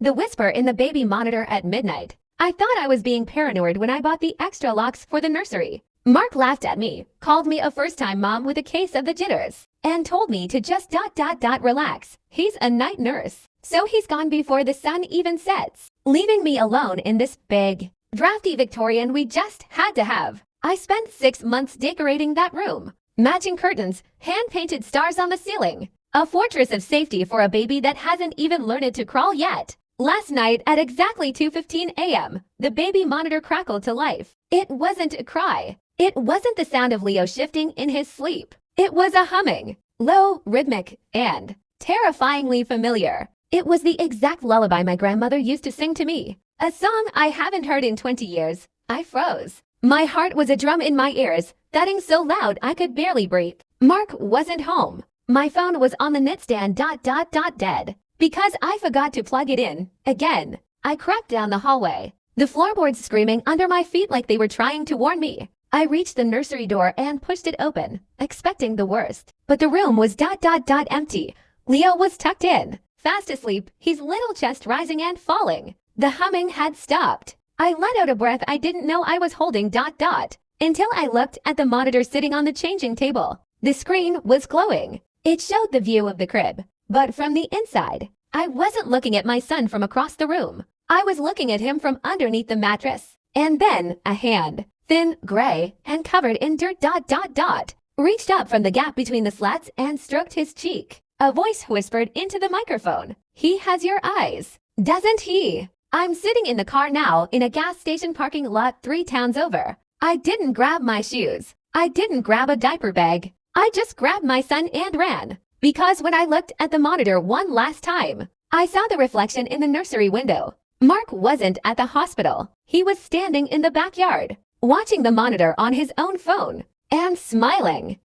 The whisper in the baby monitor at midnight. I thought I was being paranoid when I bought the extra locks for the nursery. Mark laughed at me, called me a first-time mom with a case of the jitters, and told me to just relax. He's a night nurse, so he's gone before the sun even sets, leaving me alone in this big, drafty Victorian we just had to have. I spent 6 months decorating that room. Matching curtains, hand-painted stars on the ceiling. A fortress of safety for a baby that hasn't even learned to crawl yet. Last night at exactly 2:15 a.m., the baby monitor crackled to life. It wasn't a cry. It wasn't the sound of Leo shifting in his sleep. It was a humming, low, rhythmic, and terrifyingly familiar. It was the exact lullaby my grandmother used to sing to me. A song I haven't heard in 20 years. I froze. My heart was a drum in my ears, thudding so loud I could barely breathe. Mark wasn't home. My phone was on the nightstand dead. Because I forgot to plug it in. Again. I crept down the hallway. The floorboards screaming under my feet like they were trying to warn me. I reached the nursery door and pushed it open, expecting the worst. But the room was empty. Leo was tucked in, fast asleep, his little chest rising and falling. The humming had stopped. I let out a breath I didn't know I was holding until I looked at the monitor sitting on the changing table. The screen was glowing. It showed the view of the crib. But from the inside, I wasn't looking at my son from across the room. I was looking at him from underneath the mattress. And then a hand, thin, gray, and covered in dirt reached up from the gap between the slats and stroked his cheek. A voice whispered into the microphone. He has your eyes, doesn't he? I'm sitting in the car now in a gas station parking lot 3 towns over. I didn't grab my shoes. I didn't grab a diaper bag. I just grabbed my son and ran. Because when I looked at the monitor one last time, I saw the reflection in the nursery window. Mark wasn't at the hospital. He was standing in the backyard, watching the monitor on his own phone, and smiling.